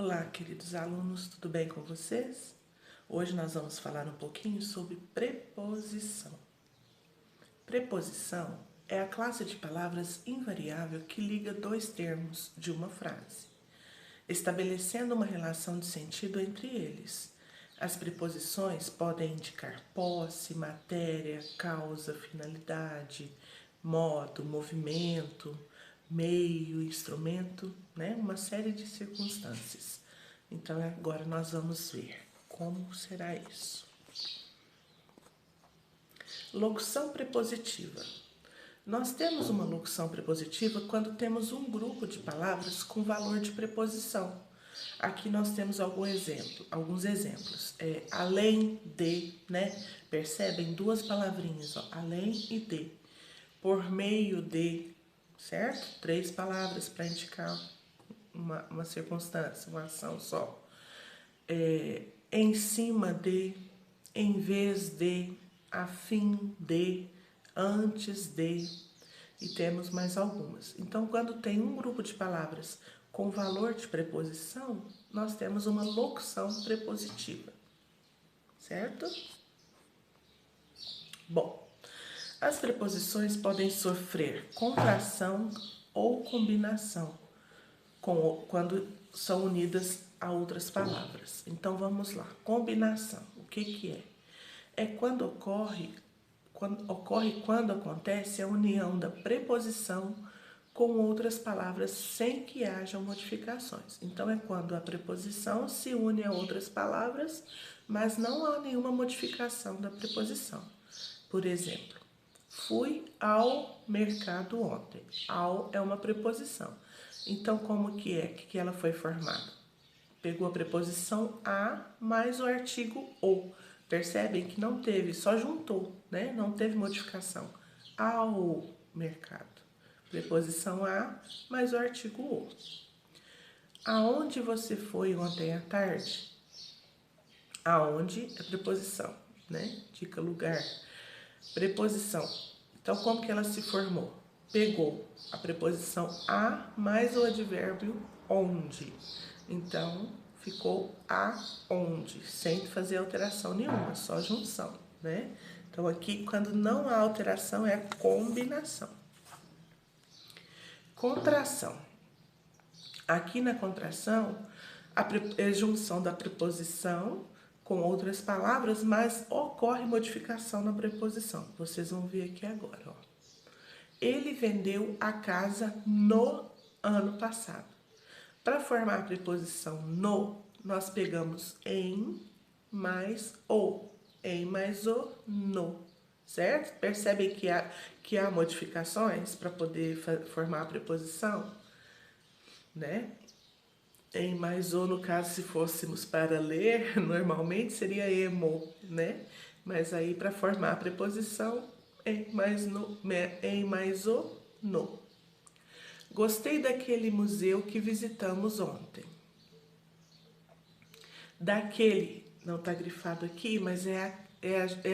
Olá, queridos alunos, tudo bem com vocês? Hoje nós vamos falar um pouquinho sobre preposição. Preposição é a classe de palavras invariável que liga dois termos de uma frase, estabelecendo uma relação de sentido entre eles. As preposições podem indicar posse, matéria, causa, finalidade, modo, movimento, meio, instrumento, né? Uma série de circunstâncias. Então, agora nós vamos ver como será isso. Locução prepositiva. Nós temos uma locução prepositiva quando temos um grupo de palavras com valor de preposição. Aqui nós temos alguns exemplos. Além de, né? Percebem? Duas palavrinhas, ó, além e de. Por meio de, certo? 3 palavras para indicar uma circunstância, uma ação só. Em cima de, em vez de, a fim de, antes de, e temos mais algumas. Então, quando tem um grupo de palavras com valor de preposição, nós temos uma locução prepositiva, certo? Bom, as preposições podem sofrer contração ou combinação quando são unidas a outras palavras. Então, vamos lá. Combinação, o que é? É quando quando acontece a união da preposição com outras palavras sem que hajam modificações. Então, é quando a preposição se une a outras palavras, mas não há nenhuma modificação da preposição. Por exemplo, fui ao mercado ontem. Ao é uma preposição. Então, como que ela foi formada? Pegou a preposição a mais o artigo o. Percebem que não teve, só juntou, né? Não teve modificação. Ao mercado. Preposição a mais o artigo o. Aonde você foi ontem à tarde? Aonde é preposição, né? Dica lugar. Preposição. Então, como que ela se formou? Pegou a preposição a mais o advérbio onde. Então, ficou aonde, sem fazer alteração nenhuma, só junção, né? Então, aqui, quando não há alteração, é a combinação. Contração. Aqui na contração, é junção da preposição com outras palavras, mas ocorre modificação na preposição. Vocês vão ver aqui agora, ó. Ele vendeu a casa no ano passado. Para formar a preposição no, nós pegamos em mais o. Em mais o, no. Certo? Percebem que há modificações para poder formar a preposição? Né? Em mais o, no caso, se fôssemos para ler, normalmente seria emo, né? Mas aí, para formar a preposição, em mais o, no. Gostei daquele museu que visitamos ontem. Daquele, não está grifado aqui, mas é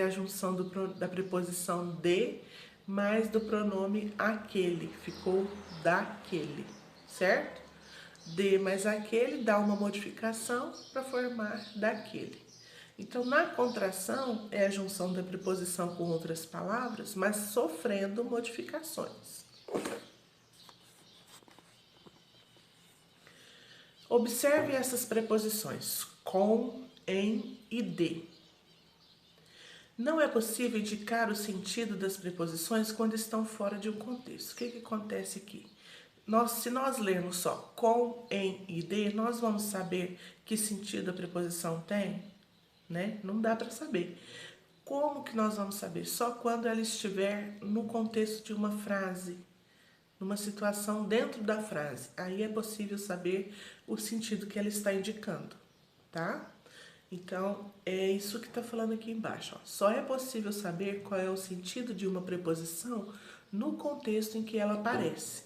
a junção da preposição de mais do pronome aquele. Ficou daquele, certo? De mais aquele dá uma modificação para formar daquele. Então, na contração, é a junção da preposição com outras palavras, mas sofrendo modificações. Observe essas preposições, com, em e de. Não é possível indicar o sentido das preposições quando estão fora de um contexto. O que acontece aqui? Se nós lermos só com, em e de, nós vamos saber que sentido a preposição tem, né? Não dá para saber. Como que nós vamos saber? Só quando ela estiver no contexto de uma frase, numa situação dentro da frase. Aí é possível saber o sentido que ela está indicando, tá? Então, é isso que está falando aqui embaixo, ó. Só é possível saber qual é o sentido de uma preposição no contexto em que ela aparece,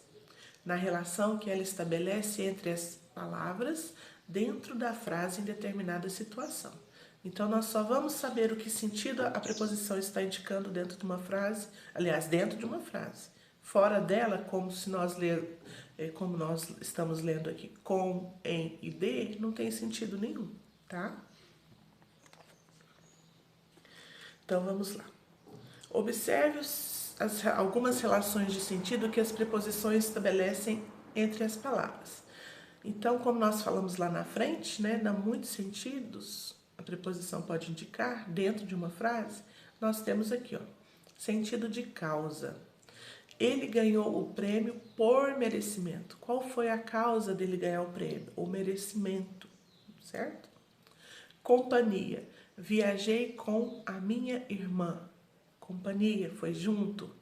na relação que ela estabelece entre as palavras dentro da frase em determinada situação. Então, nós só vamos saber o que sentido a preposição está indicando dentro de uma frase, aliás, dentro de uma frase, Fora dela, como nós estamos lendo aqui, com, em e de, não tem sentido nenhum, tá? Então, vamos lá. Observe algumas relações de sentido que as preposições estabelecem entre as palavras. Então, como nós falamos lá na frente, né, dá muitos sentidos, a preposição pode indicar dentro de uma frase, nós temos aqui, ó, sentido de causa. Ele ganhou o prêmio por merecimento. Qual foi a causa dele ganhar o prêmio? O merecimento, certo? Companhia. Viajei com a minha irmã. Companhia, foi junto.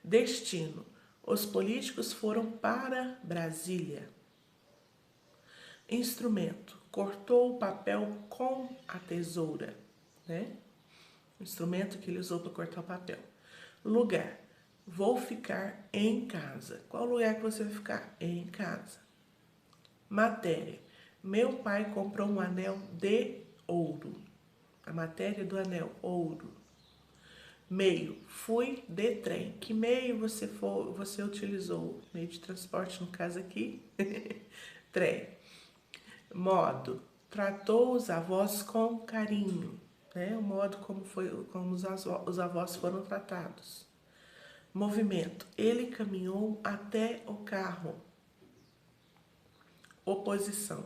Destino. Os políticos foram para Brasília. Instrumento. Cortou o papel com a tesoura, né? O instrumento que ele usou para cortar o papel. Lugar. Vou ficar em casa. Qual lugar que você vai ficar? Em casa. Matéria. Meu pai comprou um anel de ouro. A matéria do anel, ouro. Meio. Fui de trem. Que meio você utilizou? Meio de transporte, no caso aqui. Trem. Modo. Tratou os avós com carinho. Né? O modo como os avós foram tratados. Movimento. Ele caminhou até o carro. Oposição.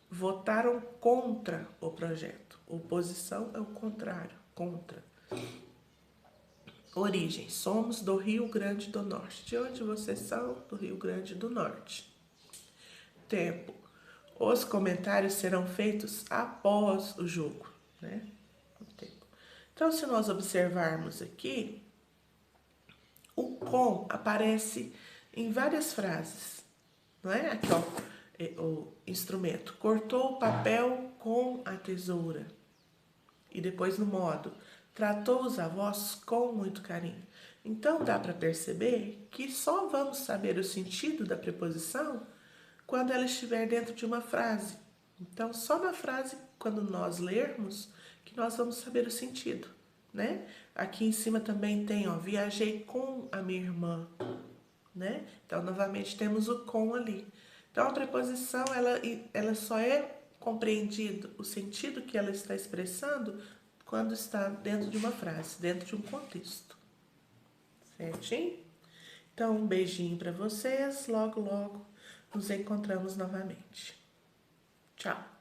Votaram contra o projeto. Oposição é o contrário, contra. Origem. Somos do Rio Grande do Norte. De onde vocês são? Do Rio Grande do Norte. Tempo. Os comentários serão feitos após o jogo, né? O tempo. Então, se nós observarmos aqui, o com aparece em várias frases, não é? Aqui, ó, o instrumento. Cortou o papel com a tesoura. E depois no modo. Tratou os avós com muito carinho. Então, dá para perceber que só vamos saber o sentido da preposição quando ela estiver dentro de uma frase. Então, só na frase, quando nós lermos, que nós vamos saber o sentido, né? Aqui em cima também tem, ó, viajei com a minha irmã, né? Então, novamente, temos o com ali. Então, a preposição, ela só é compreendido o sentido que ela está expressando quando está dentro de uma frase, dentro de um contexto. Certinho? Então, um beijinho para vocês. Logo, logo nos encontramos novamente. Tchau!